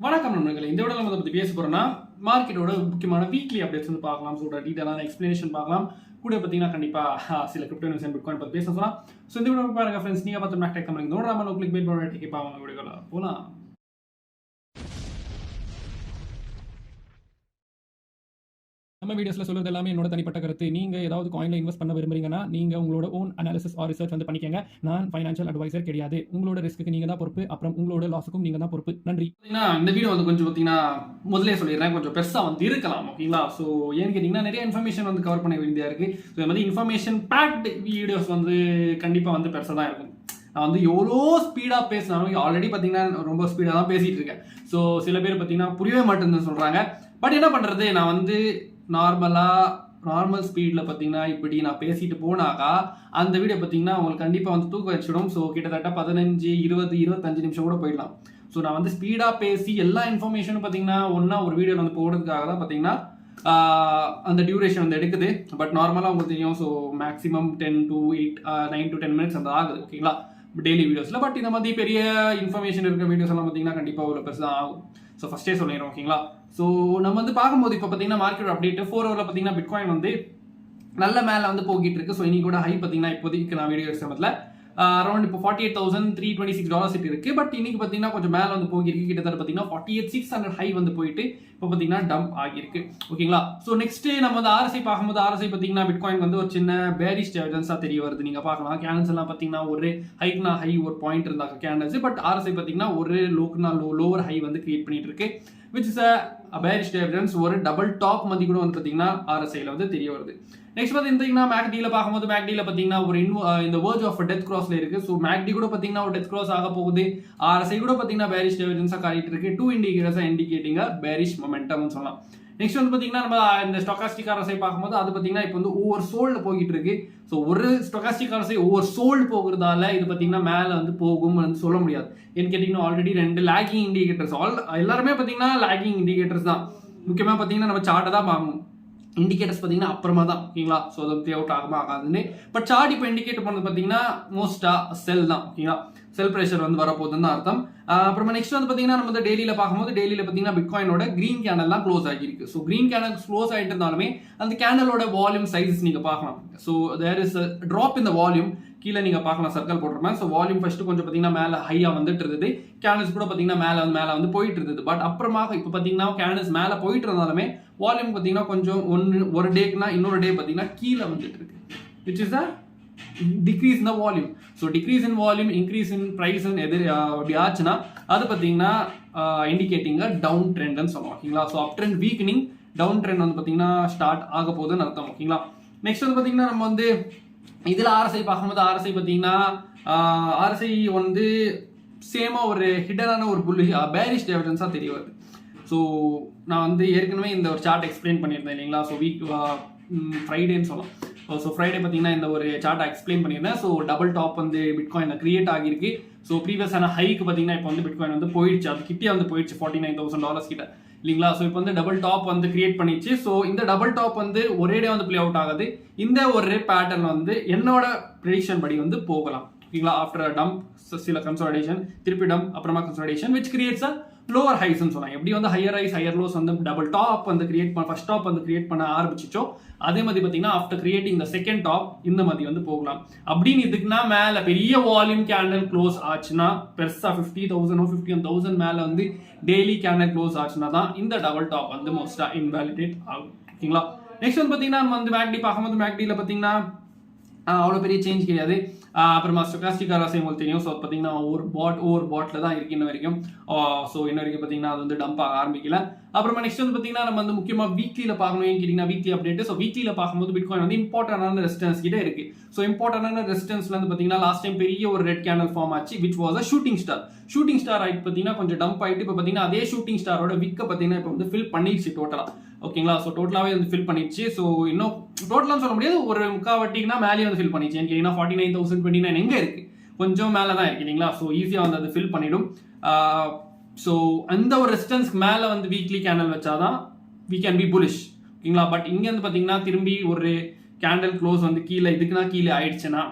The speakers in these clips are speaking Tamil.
வணக்கம் நண்பர்களே, இந்த விட நம்ம பற்றி பேச போகிறோம்னா மார்க்கெட்டோட முக்கியமான வீக்லி அப்டேட்ஸ் வந்து பார்க்கலாம். ஸோ டீட்டெயிலான எக்ஸ்பிளனேஷன் பார்க்கலாம். கூட பார்த்தீங்கன்னா கண்டிப்பாக சில கிரிப்டோ நியூஸ் அண்ட் பிட்காயின் பற்றி பேச சொல்லலாம். ஸோ இந்த விட பாருங்க ஃப்ரெண்ட்ஸ், நீங்கள் பார்த்து மேக் டெக் கம்பெனி நோடாமல் கிளிக் பேட் பண்ணி கேட்பாங்க வீடியோவில் போகலாம். நம்ம வீடியோஸ்ல சொல்றது எல்லாமே என்னோட தனிப்பட்ட கருத்து. நீங்க ஏதாவது காயின்ல இன்வெஸ்ட் பண்ண விரும்புறீங்கன்னா நீங்க உங்களோட ஓன் அனாலிசிஸ் ஆர் ரிசர்ச் வந்து பண்ணிக்கங்க. நான் ஃபைனான்சியல் அட்வைசர் கிடையாது. உங்களோட ரிஸ்க்கு நீங்க தான் பொறுப்பு, அப்புறம் உங்களோட லாஸுக்கும் நீங்க தான் பொறுப்பு. நன்றி. இந்த வீடியோ வந்து கொஞ்சம் பார்த்தீங்கன்னா முதலே சொல்லிடுறேன், கொஞ்சம் பெருசாக வந்து இருக்கலாம். ஓகேங்களா? ஸோ ஏன்னு கேட்டிங்கன்னா நிறைய இன்ஃபர்மேஷன் வந்து கவர் பண்ண வேண்டியதாக இருக்குது. ஸோ இந்த மாதிரி இன்ஃபர்மேஷன் பேக்டு வீடியோஸ் வந்து கண்டிப்பாக வந்து பெருசாக தான் இருக்கும். நான் வந்து எவ்வளோ ஸ்பீடாக பேசினாலும் ஆல்ரெடி பார்த்தீங்கன்னா ரொம்ப ஸ்பீடாக தான் பேசிகிட்டு இருக்கேன். ஸோ சில பேர் பார்த்தீங்கன்னா புரியவே மாட்டேன்னு சொல்கிறாங்க. பட் என்ன பண்ணுறது, நான் வந்து நார்மல் ஸ்பீடில் பார்த்தீங்கன்னா இப்படி நான் பேசிட்டு போனாக்கா அந்த வீடியோ பார்த்தீங்கன்னா உங்களுக்கு கண்டிப்பாக வந்து தூக்க வச்சிடும். ஸோ கிட்டத்தட்ட 15, 20, 25 நிமிஷம் கூட போயிடலாம். ஸோ நான் வந்து ஸ்பீடாக பேசி எல்லா இன்ஃபர்மேஷனும் பார்த்தீங்கன்னா ஒன்றா ஒரு வீடியோ வந்து போடுறதுக்காக தான் பார்த்தீங்கன்னா அந்த டியூரேஷன் வந்து எடுக்குது. பட் நார்மலாக உங்களுக்கு தெரியும். ஸோ மேக்ஸிமம் 9 to 10 மினிட்ஸ் அந்த ஆகுது. ஓகேங்களா? டெய்லி வீடியோஸில். பட் இந்த மாதிரி பெரிய இன்ஃபர்மேஷன் இருக்கிற வீடியோஸ் எல்லாம் பார்த்தீங்கன்னா கண்டிப்பாக ஒரு பெருசு தான் ஆகும். ஸோ ஃபஸ்ட்டே சொல்லிடுறோம். ஓகேங்களா? ஸோ நம்ம வந்து பார்க்கும்போது இப்போ பார்த்தீங்கன்னா மார்க்கெட் அப்டேட் 4 ஹவரில் பார்த்தீங்கன்னா பிட்காயின் வந்து நல்ல மேலே வந்து போகிட்டு இருக்கு. ஸோ இன்னைக்கு கூட ஹை பார்த்தீங்கன்னா இப்போதைக்கு நான் வீடியோ எடுத்த அரௌண்ட் இப்போ $48,326 இருக்கு. பட் இன்னைக்கு பார்த்தீங்கன்னா கொஞ்சம் மேலே வந்து போகிருக்கு. கிட்டத்தட்ட பார்த்தீங்கன்னா 48,600 ஹை வந்து போயிட்டு இப்போ பார்த்தீங்கன்னா டம்ப் ஆகியிருக்கு. ஓகேங்களா? ஸோ நெக்ஸ்ட் நம்ம வந்து ஆர்எஸ்ஐ பார்க்கும்போது ஆர்எஸ்ஐ பார்த்தீங்கன்னா பிட்காயின் வந்து ஒரு சின்ன பேரிஷ் எவிடன்ஸாக தெரிய வருது. நீங்கள் பார்க்கலாம் கேண்டல்ஸ் எல்லாம் பார்த்தீங்கன்னா ஒரு ஹைக்னா ஹை ஒரு பாயிண்ட் இருந்தாங்க கேண்டல்ஸ். பட் ஆர்எஸ்ஐ பார்த்தீங்கன்னா ஒரு லோக்குனா லோவர் ஹை வந்து கிரியேட் பண்ணிட்டு இருக்கு. Which is a bearish evidence. ஒரு டபுள் டாப் மதி கூட வந்து பார்த்தீங்கன்னா ஆர்எஸ்ஐல வந்து தெரிய வருது. நெக்ஸ்ட் பார்த்தீங்கன்னா மேக்டியில் பார்க்கும்போது மேக்டியில் பார்த்தீங்கன்னா ஒரு இந்த வேர்ஜ் ஆஃப் டெத் கிராஸ்ல இருக்கு. ஸோ மேக்டி கூட பார்த்தீங்கன்னா ஒரு டெத் கிராஸ் ஆக போகுது. ஆர்எஸ்ஐ கூட பார்த்தீங்கன்னா பேரிஷ் எவிடன்ஸாக காட்டிட்டு இருக்கு. 2 இண்டிகேட்டர்ஸாக இண்டிகேட்டிங் பேரிஷ் மொமெண்டம்னு சொல்லலாம். நெக்ஸ்ட் வந்து பார்த்தீங்கன்னா நம்ம இந்த ஸ்டொகாஸ்டிக் ஆர்எஸ்ஐ பார்க்கும்போது அது பார்த்தீங்கன்னா இப்போ வந்து ஓவர் சோல்டு போய்கிட்டு இருக்கு. ஸோ ஒரு ஸ்டொகாஸ்டிக் ஆர்எஸ்ஐ ஓவர் சோல்டு போகிறதால இது பார்த்தீங்கன்னா மேலே வந்து போகும் வந்து சொல்ல முடியாது. ஏன்னு கேட்டிங்கன்னா ஆல்ரெடி 2 லேகிங் இண்டிகேட்டர்ஸ் எல்லாருமே பார்த்தீங்கன்னா லேகிங் இண்டிகேட்டர்ஸ் தான். முக்கியமாக பார்த்தீங்கன்னா நம்ம சார்ட்டை தான் பார்க்கணும். இண்டிகேட்டர்ஸ் பார்த்தீங்கன்னா அப்புறமா தான். ஓகேங்களா? ஸோ அது ப்ளே அவுட் ஆகுமா ஆகாதுன்னு. பட் சார்ட் இப்போ இண்டிகேட் பண்ணது பார்த்தீங்கன்னா மோஸ்ட்டாக செல் தான். ஓகேங்களா? செல் ப்ரெஷர் வந்து வரப்போகுதுன்னு தான் அர்த்தம். அப்புறமா நெக்ஸ்ட் வந்து பார்த்தீங்கன்னா நம்ம வந்து டெய்லியில் பார்க்கும்போது டெய்லியில் பார்த்தீங்கன்னா பிட்காயினோட கிரீன் கேண்டல்லாம் க்ளோஸ் ஆகிருக்கு. ஸோ கிரீன் கேண்டல் க்ளோஸ் ஆகிட்டு இருந்தாலுமே அந்த கேண்டலோட வால்யூம் சைஸஸ் நீங்கள் பார்க்கலாம். ஸோ தேர் இஸ் ட்ராப் இந்த வால்யூம். கீழே நீங்கள் பார்க்கலாம் சர்க்கிள் போட்டிருப்பேன். ஸோ வால்யூம் ஃபர்ஸ்ட் கொஞ்சம் பார்த்தீங்கன்னா மேலே ஹையாக வந்துட்டு இருந்தது. கேண்டல்ஸ் கூட பார்த்தீங்கன்னா மேலே வந்து போயிட்டு இருந்தது. பட் அப்புறமா இப்போ பார்த்தீங்கன்னா கேண்டல்ஸ் மேலே போயிட்டு இருந்தாலுமே வால்யூம் பார்த்தீங்கன்னா கொஞ்சம் ஒரு டேக்குனா இன்னொரு டே பார்த்தீங்கன்னா கீழே வந்துட்டு இருக்கு. Which is a decrease in the volume. So decrease in volume increase in price அப்படி ஆச்சுன்னா அது பார்த்தீங்கன்னா இண்டிகேட்டிங் டவுன் ட்ரெண்ட்னு சொல்லுவோம். ஓகேங்களா? So up trend weakening down trend வந்து பார்த்தீங்கன்னா ஸ்டார்ட் ஆக போகுதுன்னு அர்த்தம். ஓகேங்களா? நெக்ஸ்ட் வந்து பார்த்தீங்கன்னா நம்ம வந்து இதில் ஆர்எஸ்ஐ பார்க்கும்போது ஆர்எஸ்ஐ பார்த்தீங்கன்னா ஆர்எஸ்ஐ வந்து சேமாக ஒரு ஹிடனான ஒரு புள்ளி பேரிஷ் எவிடன்ஸாக தெரிய வருது. ஸோ நான் வந்து ஏற்கனவே இந்த ஒரு சார்ட் எக்ஸ்பிளைன் பண்ணியிருந்தேன் இல்லைங்களா? ஸோ ஃப்ரைடேன்னு சொல்லலாம். ஸோ ஃப்ரைடே பார்த்தீங்கன்னா இந்த ஒரு சார்ட்டை எக்ஸ்பிளைன் பண்ணியிருந்தேன். ஸோ டபுள் டாப் வந்து பிட்காயின் கிரியேட் ஆகிருக்கு. ஸோ ப்ரீவியஸான ஹைக்கு பார்த்தீங்கன்னா இப்போ வந்து பிட்காயின் வந்து போயிடுச்சு. அது கிட்டே வந்து போயிடுச்சு $49,000 கிட்ட இல்லைங்களா? ஸோ இப்போ வந்து டபுள் டாப் வந்து கிரியேட் பண்ணிச்சு. ஸோ இந்த டபுள் டாப் வந்து ஒரே டே வந்து ப்ளே அவுட் ஆகுது. இந்த ஒரு பேட்டர்ன் வந்து என்னோட ப்ரெடிக்ஷன் படி வந்து போகலாம். ஓகேங்களா? ஆஃப்டர் டம்ப் சில கன்சாலிடேஷன், திருப்பி டம்ப், அப்புறமா consolidation which creates a lower ஹைஸ்ன்னு சொல்லலாம். எப்படி வந்து ஹையர் ஹைஸ் ஹையர் லோஸ் வந்து டபுள் டாப் வந்து ஃபர்ஸ்ட் டாப் வந்து கிரியேட் பண்ண ஆரம்பிச்சிச்சோ அதே மாதிரி பார்த்தீங்கன்னா after creating the second top இந்த மாதிரி வந்து போகலாம். அப்படின்னு இதுக்குன்னா மேலே பெரிய வால்யூம் கேண்டல் க்ளோஸ் ஆச்சுன்னா பெருசா 50,000 51,000 மேலே வந்து டெய்லி கேண்டல் க்ளோஸ் ஆச்சுன்னா தான் இந்த டபுள் டாப் வந்து மோஸ்டா இன்வாலிடேட் ஆகும். ஓகேங்களா? நெக்ஸ்ட் வந்து பார்த்தீங்கன்னா நம்ம வந்து மேக்டி பார்க்கும்போது மேக்டியில் பார்த்தீங்கன்னா அவ்வளோ பெரிய சேஞ்ச் கிடையாது. அப்புறமா ஸ்டொகாஸ்டிக் ஆர்எஸ்ஐ உங்களுக்கு தெரியும். ஸோ பார்த்தீங்கன்னா ஒவ்வொரு பாட்டில் தான் இருக்கு இன்ன வரைக்கும். ஸோ இன்ன வரைக்கும் பார்த்தீங்கன்னா அது வந்து டம்ப் ஆக ஆரம்பிக்கல. அப்புறமா நெக்ஸ்ட் வந்து பார்த்தீங்கன்னா நம்ம வந்து முக்கியமாக வீக்லியில் பார்க்கணும். ஏன் கேட்டிங்கன்னா வீக்லி அப்டேட். ஸோ வீக்லியில் பார்க்கும்போது பிட்காயின் வந்து இம்பார்ட்டன்டான ரெசிஸ்டன்ஸ் கிட்ட இருக்கு. ஸோ இம்பார்ட்டன்டான ரெசிஸ்டன்ஸ்ல வந்து பார்த்தீங்கன்னா லாஸ்ட் டைம் பெரிய ஒரு ரெட் கேண்டல் ஃபார்ம் ஆச்சு. Which was a shooting star ஆகிட்டு பார்த்தீங்கன்னா கொஞ்சம் டம்ப் ஆகிட்டு இப்போ பார்த்தீங்கன்னா அதே ஷூட்டிங் ஸ்டாரோட விக்கை பார்த்தீங்கன்னா இப்போ வந்து ஃபில் பண்ணிடுச்சு டோட்டலாக. ஓகேங்களா? ஸோ டோட்டலாகவே வந்து ஃபில் பண்ணிடுச்சு. ஸோ இன்னும் டோட்டலாக சொல்ல முடியாது, ஒரு முக்காவாட்டிங்கன்னா மேலே வந்து ஃபில் பண்ணிடுச்சு. ஏன்னு கேட்டிங்கன்னா 49,029 எங்கே இருக்கு? கொஞ்சம் மேலே தான் இருக்கு இல்லைங்களா? ஸோ ஈஸியாக வந்து அது ஃபில் பண்ணிடும். ஸோ அந்த ஒரு ரெசிஸ்டன்ஸ்க்கு மேலே வந்து வீக்லி கேண்டல் வச்சாதான் வி கேன் பி புலிஷ். ஓகேங்களா? பட் இங்கே வந்து பார்த்தீங்கன்னா திரும்பி ஒரு கேண்டல் க்ளோஸ் வந்து இதுக்குன்னா கீழே ஆயிடுச்சுன்னா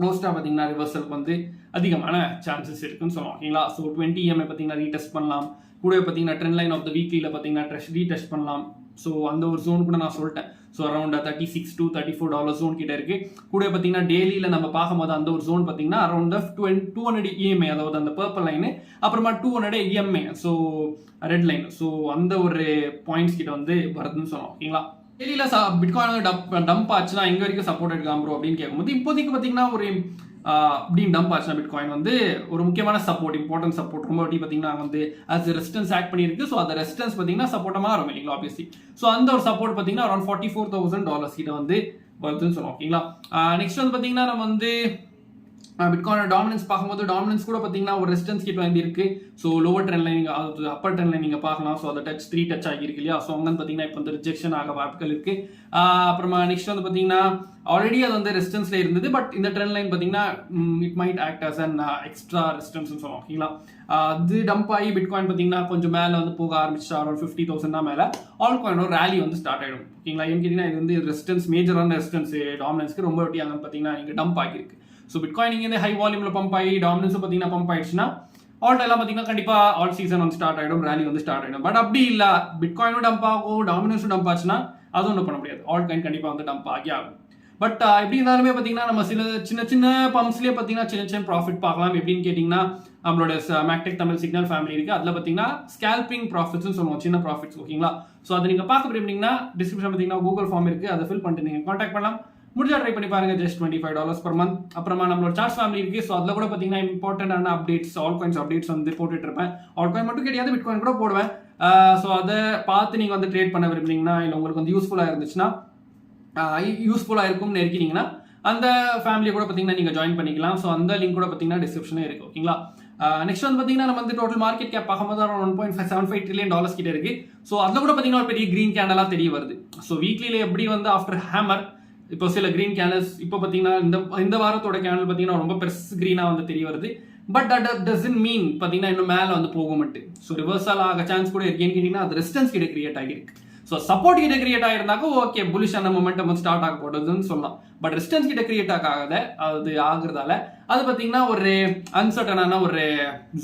மோஸ்ட்டாக பார்த்தீங்கன்னா ரிவர்சலுக்கு வந்து அதிகமான சான்சஸ் இருக்குன்னு சொல்லுவோம். ஓகேங்களா? ஸோ 20 EMA பார்த்தீங்கன்னா ரீடெஸ்ட் பண்ணலாம். கூட பார்த்தீங்கன்னா ட்ரெண்ட் லைன் ஆஃப் த வீக்லியில் பார்த்தீங்கன்னா ரீடெஸ்ட் பண்ணலாம். ஸோ அந்த ஒரு ஜோன் கூட நான் சொல்லிட்டேன். ஸோ அரௌண்ட் $36 to $34 ஜோன் கிட்ட இருக்கு. கூட பார்த்தீங்கன்னா டெய்லியில் நம்ம பார்க்கும்போது அந்த ஒரு ஜோன் பார்த்தீங்கன்னா அரௌண்ட் 200 EMA, அதாவது அந்த பர்பிள் லைனு, அப்புறமா 200 EMA, so red line. So அந்த ஒரு பாயிண்ட்ஸ் கிட்ட வந்து வருதுன்னு சொன்னோம். ஓகேங்களா, டெய்லியில் பிட்காயின் டம்ப் ஆச்சுன்னா எங்க வரைக்கும் சப்போர்ட் எடுக்கலாம் ப்ரோ அப்படின்னு கேட்கும்போது, இப்போதைக்கு பார்த்தீங்கன்னா ஒரு அப்படின்னு டம்ப் ஆச்சுன்னா பிட்காயின் வந்து ஒரு முக்கியமான சப்போர்ட், இம்பார்ட்டன்ட் சப்போர்ட் ரொம்ப வாட்டி பார்த்தீங்கன்னா வந்து அது ரெசிஸ்டன்ஸ் ஆக்ட் பண்ணியிருக்கு. ஸோ அந்த ரெசிஸ்டன்ஸ் பார்த்தீங்கன்னா சப்போர்ட்டாக மாறும் இல்லைங்களா, ஆப்வியஸ்லி. ஸோ அந்த ஒரு சப்போர்ட் பார்த்தீங்கன்னா அரௌண்ட் $44,000 கிட்ட வந்து வருதுன்னு சொல்லுவோம். ஓகேங்களா, நெக்ஸ்ட் வந்து பார்த்தீங்கன்னா நம்ம வந்து பிட்காயின் டாமினன்ஸ் பார்க்கும்போது டாமினன்ஸ் கூட பார்த்தீங்கன்னா ஒரு ரெசிஸ்டன்ஸ் கிட்ட வந்து இருக்கு. ஸோ லோவர் ட்ரெண்ட் லைன், அது அப்பர் ட்ரெண்ட் லைன் நீங்கள் பார்க்கலாம். ஸோ அதை டச் ஆகிருக்கு இல்லையா. ஸோ அங்கே பார்த்தீங்கன்னா இப்போ வந்து ரிஜெக்ஷன் ஆக வாய்ப்புகள் இருக்கு. அப்புறமா நெக்ஸ்ட் வந்து பார்த்தீங்கன்னா ஆல்ரெடி அது வந்து ரெசிஸ்டன்ஸ்ல இருந்தது. பட் இந்த ட்ரெண்ட் லைன் பார்த்தீங்கன்னா it might act as an extra resistance சொல்லுவோம். ஓகேங்களா, அது டம்ப் ஆகி பிட்காயின் பார்த்தீங்கன்னா கொஞ்சம் மேலே வந்து போக ஆரம்பிச்சு அரௌண்ட் 50,000 மேலே ஆல் காயின் ஒரு ரேலி வந்து ஸ்டார்ட் ஆகிடும். ஓகேங்களா, ஏன்னு கேட்டீங்கன்னா இது வந்து ரெசிஸ்டன்ஸ், மேஜரான ரெசிஸ்டன்ஸ் டாமினன்ஸ்க்கு ரொம்ப வாட்டி அங்கே பார்த்தீங்கன்னா இங்கே டம்ப் ஆகிருக்கு. ஸோ பிட்காயின் இங்கே ஹை வால்யூம்ல பம்ப் ஆகி டாமினன்ஸ் பார்த்தீங்கன்னா பம்ப் ஆயிடுச்சுன்னா ஆல்ட் எல்லாம் பார்த்தீங்கன்னா கண்டிப்பாக ஆல் சீசன் வந்து ஸ்டார்ட் ஆகிடும், ரேலி வந்து ஸ்டார்ட் ஆகிடும். பட் அப்படி இல்லை, பிட்காயினும் டம்ப் ஆகும், டாமினன்ஸும் டம்ப் ஆச்சுன்னா அது ஒன்றும் பண்ண முடியாது. ஆல்ட் காயின் கண்டிப்பாக வந்து டம்ப் ஆகி ஆகும். பட் எப்படி இருந்தாலுமே பார்த்தீங்கன்னா நம்ம சின்ன பம்ப்ஸ்லேயே பார்த்தீங்கன்னா சின்ன ப்ராஃபிட் பார்க்கலாம். எப்படின்னு கேட்டிங்கன்னா நம்மளோட மேக்டெக் தமிழ் சிக்னல் ஃபேமிலி இருக்குது, அதில் பார்த்தீங்கன்னா ஸ்கேல்பிங் ப்ராஃபிட்ஸ்னு சொல்லுவோம், சின்ன ப்ராஃபிட்ஸ். ஓகேங்களா, ஸோ அதை நீங்கள் பார்க்க விரும்புனீங்கன்னா டிஸ்கிரிப்ஷன் பார்த்தீங்கன்னா கூகுள் ஃபார்ம் இருக்குது, அதை ஃபில் பண்ணிட்டு நீங்கள் கான்டாக்ட் பண்ணலாம். முடிஞ்சா ட்ரை பண்ணி பாருங்க, ஜஸ்ட் $25 per month. அப்புறமா நம்மளோட சார்ட்ஸ் ஃபேமிலி இருக்கு. ஸோ அதில் கூட பார்த்தீங்கன்னா இம்பார்ட்டன்டான அப்டேட்ஸ், ஆல் காயின்ஸ் அப்டேட்ஸ் வந்து போட்டுட்டு இருப்பேன். ஆல் காயின் மட்டும் கிடையாது, பிட்காயின் கூட போடுவேன். ஸோ அதை பார்த்து நீங்கள் வந்து ட்ரேட் பண்ண விரும்புனீங்கன்னா, இல்லை உங்களுக்கு வந்து யூஸ்ஃபுல்லாக இருந்துச்சுன்னா, யூஸ்ஃபுல்லாக இருக்கும்னு இருக்கீங்கன்னா அந்த ஃபேமிலியை கூட பார்த்தீங்கன்னா நீங்கள் ஜாயின் பண்ணிக்கலாம். ஸோ அந்த லிங்க் கூட பார்த்தீங்கன்னா டிஸ்கிரிப்ஷனே இருக்குது. ஓகேங்களா, நெக்ஸ்ட் வந்து பார்த்தீங்கன்னா நம்ம வந்து டோட்டல் மார்க்கெட் கேப் பார்க்கும்போது அரௌண்ட் $1.75 trillion கிட்ட இருக்கு. ஸோ அதில் கூட பார்த்தீங்கன்னா ஒரு பெரிய கிரீன் கேண்டலாக தெரிய வருது. ஸோ வீக்லியில் எப்படி வந்து ஆஃப்டர் ஹேமர் இப்போ சில கிரீன் கேண்டல்ஸ் இப்போ பார்த்தீங்கன்னா இந்த வாரத்தோட கேண்டல் பார்த்தீங்கன்னா ரொம்ப பெருசு கிரீனாக வந்து தெரிய வருது. பட் தட் டசன்ட் மீன் பார்த்தீங்கன்னா இன்னும் மேலே வந்து போகும்ட்டு. ஸோ ரிவர்சல் ஆக சான்ஸ் கூட இருக்கேன்னு கேட்டிங்கன்னா அது ரெசிஸ்டன்ஸ் கிட்ட கிரியேட் ஆகிருக்கு. ஸோ சப்போர்ட் கிட்ட கிரியேட் ஆகிருந்தாக்க ஓகே, புலிஷான மொமெண்டம் வந்து ஸ்டார்ட் ஆக போடுதுன்னு சொல்லலாம். பட் ரெசிஸ்டன்ஸ் கிட்ட கிரியேட் ஆகாத அது ஆகுறதால அது பார்த்தீங்கன்னா ஒரு அன்சர்டனான ஒரு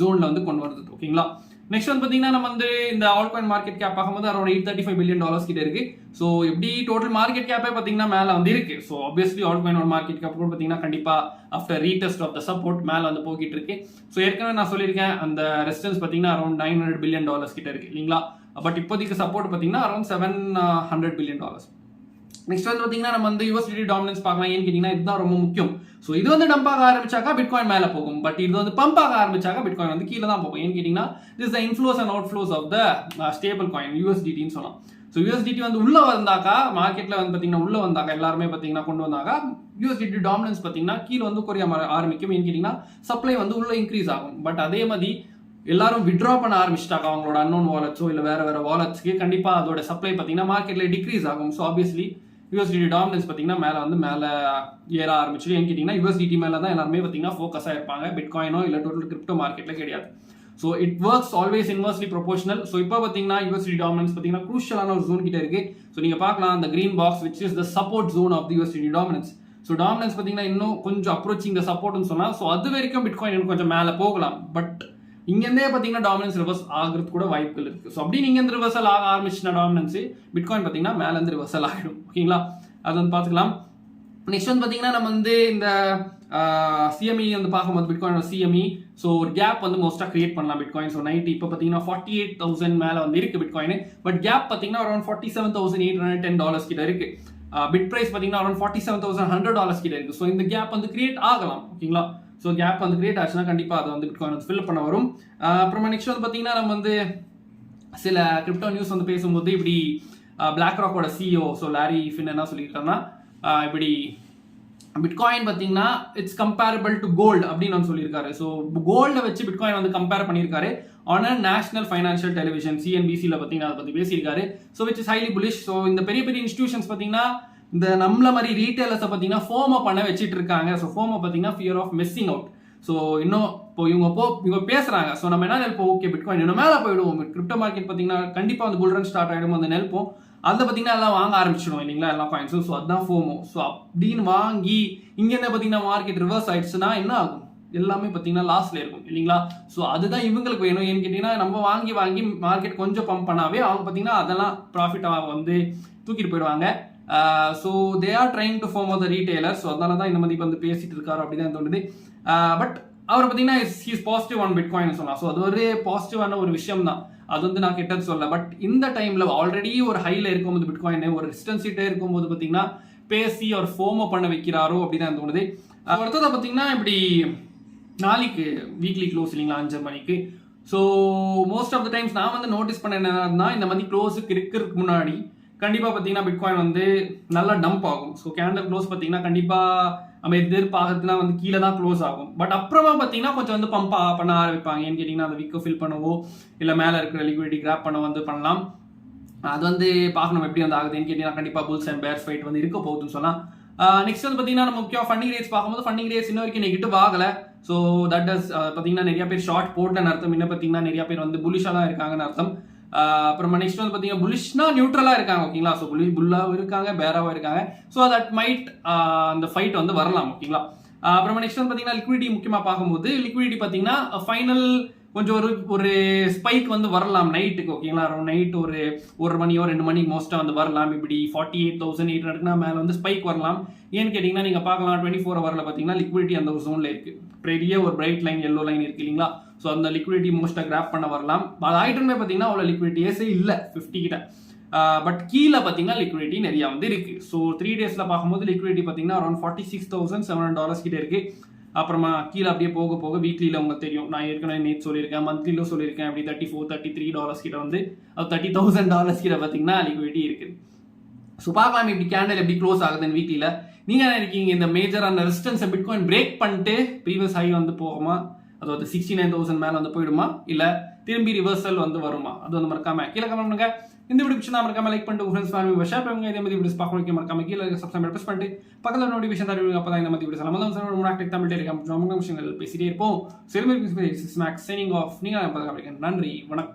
ஜோன்ல வந்து கொண்டு வருது. ஓகேங்களா, நெக்ஸ்ட் வந்து பார்த்தீங்கன்னா நம்ம வந்து இந்த ஆல் காயின் மார்க்கெட் கேப் பார்க்கும்போது அரௌண்ட் $835 billion கிட்ட இருக்கு. ஸோ எப்படி டோட்டல் மார்க்கெட் கேப்பே பார்த்தீங்கன்னா மேலே வந்து இருக்கு. So obviously all coin market cap கூட பார்த்தீங்கன்னா கண்டிப்பாக after retest of the support மேலே வந்து போகிட்டு இருக்கு. ஸோ ஏற்கனவே நான் சொல்லியிருக்கேன் அந்த ரெசிஸ்டன்ஸ் பார்த்தீங்கன்னா அரௌண்ட் $900 billion கிட்ட இருக்கு இல்லைங்களா. பட் இப்போதைக்கு சப்போர்ட் பார்த்தீங்கன்னா அரௌண்ட் $700 billion. நெக்ஸ்ட் வந்து பார்த்தீங்கன்னா நம்ம வந்து USDT டாமினன்ஸ் பார்க்கலாம். ஏன்னு கேட்டிங்கன்னா இதுதான் ரொம்ப முக்கியம். ஸோ இது வந்து டம்ப் ஆக ஆரம்பிச்சாக்கா பிட்காயின் மேலே போகும். பட் இது வந்து பம்ப் ஆக ஆரம்பிச்சாக்கா பிட்காயின் வந்து கீழே தான் போகும். ஏன்னு கேட்டிங்கன்னா this the inflows and outflows of the stable coin USDTன்னு சொல்லலாம். ஸோ USDT வந்து உள்ள வந்தாக்கா மார்க்கெட்டில் வந்து பார்த்தீங்கன்னா உள்ள வந்தாக்கா எல்லாருமே பார்த்தீங்கன்னா கொண்டு வந்தாக்கா USDT டாமினன்ஸ் பார்த்தீங்கன்னா கீழே வந்து குறைய ஆரம்பிக்கும். ஏன்னு கேட்டிங்கன்னா சப்ளை வந்து உள்ள இன்க்ரீஸ் ஆகும். பட் அதே மாதிரி எல்லாரும் வித்ட்ரா பண்ண ஆரம்பிச்சிட்டாங்க அவங்களோட அன்னோன் வாலெட்ஸோ இல்லை வேற வாலெட்ஸ்க்கு, கண்டிப்பாக அதோட சப்ளை பார்த்தீங்கன்னா மார்க்கெட்டில் டிக்ரீஸ் ஆகும். ஸோ ஆப்வியஸ்லி USDT டாமினன்ஸ் பார்த்தீங்கன்னா மேலே ஏற ஆரம்பிச்சு. ஏன்னு கேட்டிங்கன்னா USDT மேலே தான் எல்லாருமே பார்த்தீங்கன்னா ஃபோக்கஸாக இருப்பாங்க, பிட்காயினோ இல்லை டோட்டல் கிரிப்டோ மார்க்கெட்டில் கிடையாது. So it works always inversely proportional. So இப்போ பார்த்தீங்கன்னா USDT டாமினன்ஸ் பார்த்தீங்கன்னா க்ரூஷியலான ஒரு ஜோன் கிட்ட இருக்கு. ஸோ நீங்கள் பார்க்கலாம் அந்த green box which is the support zone of the USDT dominance. So dominance பார்த்தீங்கன்னா இன்னும் கொஞ்சம் அப்ரோச்சிங் த சப்போர்ட்னு சொன்னால் ஸோ அது வரைக்கும் பிட்காயின் இன்னும் கொஞ்சம் மேலே போகலாம். பட் இங்கேருந்தே பார்த்தீங்கன்னா டாமினன்ஸ் ரிவர்ஸ் ஆகிறது கூட வாய்ப்புகள் இருக்குது. ஸோ அப்படி நீங்கள் ரிவர்சல் ஆக ஆரம்பிச்சுன்னா டாமினன்ஸ் பிட்காயின் பார்த்தீங்கன்னா மேலேருந்து ரிவர்சல் ஆகிடும். ஓகேங்களா, அது வந்து பார்த்துக்கலாம். நெக்ஸ்ட் வந்து பார்த்தீங்கன்னா நம்ம வந்து இந்த CME வந்து பார்க்கும்போது பிட்காயின் CME ஸோ ஒரு கேப் வந்து மோஸ்ட்டாக கிரியேட் பண்ணலாம் பிட்காயின். ஸோ நைட் இப்போ பார்த்தீங்கன்னா 48,000 மேலே வந்து இருக்குது பிட்காயின். பட் கேப் பார்த்தீங்கன்னா அரௌண்ட் $47,810 கிட்ட இருக்குது. பிட் ப்ரைஸ் பார்த்தீங்கன்னா அரௌண்ட் $47,100 கிட்ட இருக்குது. ஸோ இந்த கேப் வந்து கிரியேட் ஆகலாம். ஓகேங்களா, ஸோ கேப் வந்து கிரியேட் ஆச்சுன்னா கண்டிப்பாக அதை வந்து பிட்காயின் வந்து ஃபில் பண்ண வரும். அப்புறமா நெக்ஸ்ட் வந்து பார்த்தீங்கன்னா நம்ம வந்து சில கிரிப்டோ நியூஸ் வந்து பேசும்போது இப்படி பிளாக் ராக்கோட CEO ஸோ லாரி ஃபின் என்ன சொல்லியிருக்காங்கன்னா இப்படி பிட்காயின் பார்த்தீங்கன்னா இட்ஸ் கம்பேரபிள் டு கோல்டு அப்படின்னு நான் சொல்லியிருக்காரு. ஸோ கோல்டை வச்சு பிட்காயின் வந்து கம்பேர் பண்ணியிருக்காரு on a national financial television CNBCல பார்த்தீங்கன்னா அதை பற்றி பேசியிருக்காரு. So which is highly bullish. So இந்த பெரிய இன்ஸ்டிடியூஷன்ஸ் பார்த்தீங்கன்னா இந்த நம்மள மாதிரி ரீட்டைலர்ஸை பார்த்தீங்கன்னா ஃபோமோ பண்ண வச்சுட்டு இருக்காங்க. ஸோ ஃபோமோ பார்த்தீங்கன்னா fear of missing out. So இன்னும் இப்போ இவங்க பேசுறாங்க. ஸோ நம்ம என்ன நினைப்போம், ஓகே பிட்காயின் இன்னும் மேலே போயிடுவோம், கிரிப்டோ மார்க்கெட் பார்த்தீங்கன்னா கண்டிப்பாக வந்து புல் ரன் ஸ்டார்ட் ஆகிடும் அந்த நினைப்போம். அதை பார்த்தீங்கன்னா எல்லாம் வாங்க ஆரம்பிச்சிடும் இல்லைங்களா எல்லா காயின்ஸும். ஸோ அதுதான் ஃபோமோ. ஸோ அப்படின்னு வாங்கி இங்கேருந்து பார்த்தீங்கன்னா மார்க்கெட் ரிவர்ஸ் ஆயிடுச்சுன்னா என்ன ஆகும், எல்லாமே பார்த்தீங்கன்னா லாஸ்ல இருக்கும் இல்லைங்களா. ஸோ அதுதான் இவங்களுக்கு வேணும். ஏன்னு கேட்டிங்கன்னா நம்ம வாங்கி மார்க்கெட் கொஞ்சம் பம்ப் பண்ணாவே அவங்க பார்த்தீங்கன்னா அதெல்லாம் ப்ராஃபிட்டாக வந்து தூக்கிட்டு போயிடுவாங்க. So they are trying to farm the retailer. So அதனால தான் இந்த மாதிரி வந்து பேசிட்டு இருக்காரு அப்படிதான் தோணுது. பட் அவர் பார்த்தீங்கன்னா இஸ் பாசிட்டிவ் ஆன் பிட்காயின் சொல்லலாம். ஸோ அது ஒரு பாசிட்டிவான ஒரு விஷயம் தான், அது வந்து நான் கெட்டது சொல்ல. பட் இந்த டைம்ல ஆல்ரெடி ஒரு ஹைல இருக்கும்போது பிட்காயின் ஒரு ரெசிஸ்டன்சிட்டே இருக்கும்போது பார்த்தீங்கன்னா பேசி அவர் ஃபோமோ பண்ண வைக்கிறாரோ அப்படிதான் தோணுது. அடுத்ததை பார்த்தீங்கன்னா இப்படி நாளைக்கு வீக்லி க்ளோஸ் இல்லைங்களா 5 மணிக்கு. So most of the times நான் வந்து நோட்டீஸ் பண்ண என்னன்னா இந்த மாதிரி க்ளோஸுக்கு இருக்கிறதுக்கு முன்னாடி கண்டிப்பாக பார்த்தீங்கன்னா பிட்காயின் வந்து நல்லா டம்ப் ஆகும். ஸோ கேண்டல் க்ளோஸ் பார்த்தீங்கன்னா கண்டிப்பாக நம்ம எதிர்பார்க்கறதுனா வந்து கீழே தான் க்ளோஸ் ஆகும். பட் அப்புறமா பார்த்தீங்கன்னா கொஞ்சம் வந்து பம்ப் பண்ண ஆரம்பிப்பாங்க. ஏன்னு கேட்டிங்கன்னா அந்த விக்கை ஃபில் பண்ணவோ இல்லை மேலே இருக்கிற லிக்விடிட்டி கிராப் பண்ண வந்து பண்ணலாம். அது வந்து பார்க்கணும் எப்படி வந்து ஆகுதுன்னு கேட்டிங்கன்னா கண்டிப்பாக புல்ஸ் அண்ட் பேர்ஸ் ஃபைட் வந்து இருக்க போகுதுன்னு சொல்லலாம். நெக்ஸ்ட் வந்து பார்த்தீங்கன்னா நம்ம முக்கியம் ஃபண்டிங் ரேட்ஸ் பார்க்கும்போது ஃபண்டிங் ரேட்ஸ் இன்ன வரைக்கும் நெகட்டிவ் ஆகலை. ஸோ தட் இஸ் பார்த்தீங்கன்னா நிறைய பேர் ஷார்ட் போட்டேன்னு அர்த்தம். இன்னும் பார்த்தீங்கன்னா நிறைய பேர் வந்து புலிஷாக தான் இருக்காங்கன்னு அர்த்தம். அப்புறமா நெக்ஸ்ட் வந்து பார்த்தீங்கன்னா புலிஷ்னா நியூட்ரலாக இருக்காங்க ஓகேங்களா. ஸோ புல்லாகவும் இருக்காங்க பேராகவும் இருக்காங்க. ஸோ தட் மைட் அந்த ஃபைட் வந்து வரலாம் ஓகேங்களா. அப்புறமா நெக்ஸ்ட் வந்து பார்த்தீங்கன்னா லிக்விடிட்டி முக்கியமாக பார்க்கும்போது லிக்விடிட்டி பார்த்தீங்கன்னா ஃபைனல் கொஞ்சம் ஒரு ஸ்பைக் வந்து வரலாம் நைட்டுக்கு ஓகேங்களா. நைட் ஒரு மணியோ 2 மணிக்கு மோஸ்ட்டாக வந்து வரலாம். இப்படி 48,800 மேலே வந்து ஸ்பைக் வரலாம். ஏன்னு கேட்டிங்கன்னா நீங்கள் பார்க்கலாம் 24 ஹவரில் பார்த்தீங்கன்னா லிக்விடிட்டி அந்த ஒரு ஜோனில் இருக்குது. பெரிய ஒரு பிரைட் லைன் எல்லோ லைன் இருக்குது இல்லைங்களா. ஸோ அந்த லிக்விடிட்டி மோஸ்ட்டாக கிராப் பண்ண வரலாம். அது ஆயிட்டுமே பார்த்தீங்கன்னா அவ்வளோ லிக்விடிட்டியே இல்லை 50 கிட்ட. பட் கீழே பார்த்தீங்கன்னா லிக்விடிட்டி நிறையா வந்து இருக்குது. ஸோ 3 டேஸில் பார்க்கும்போது லிக்விடிட்டி பார்த்தீங்கன்னா அரௌண்ட் $46,700 கிட்ட இருக்குது. அப்புறமா கீழே அப்படியே போக போக வீக்லியில் உங்களுக்கு தெரியும், நான் ஏற்கனவே நேற்று சொல்லியிருக்கேன், மந்த்லியில் சொல்லியிருக்கேன், அப்படி $34-33 கிட்ட வந்து அது $30,000 கிட்ட பார்த்தீங்கன்னா லிக்விடிட்டி இருக்குது. ஸோ பார்க்கலாம் இப்படி கேண்டல் எப்படி க்ளோஸ் ஆகுதுன்னு வீக்லியில். நீங்கள் என்ன இருக்கீங்க இந்த மேஜரான ரெசிஸ்டன்ஸை பிட்காயின் பிரேக் பண்ணிட்டு ப்ரீவியஸ் ஹை வந்து போகுமா, அதாவது 69,000 மேலே வந்து போயிடுமா, இல்லை திரும்பி ரிவர்சல் வந்து வருமா, அது வந்து மறக்காம கீழே கமெண்ட் பண்ணுங்க. இந்த வீடியோ பிடிச்சா மறக்காம லைக் பண்ணிட்டு ஃப்ரெண்ட்ஸ் ஃபேமிலி ஷேர் பண்ணுங்க. இதே மாதிரி வீடியோஸ் பார்க்க மறக்காம கீழே சப்ஸ்கிரைப் ப்ரெஸ் பண்ணிட்டு பக்கத்தில் நோட்டிஃபிகேஷன் தருவீங்க. அப்போ தான் இந்த மாதிரி வீடியோஸ் நம்ம தமிழ் டெலிகிராம் விஷயங்கள் பேசிட்டே இருப்போம். Signing off. நீங்கள் நன்றி, வணக்கம்.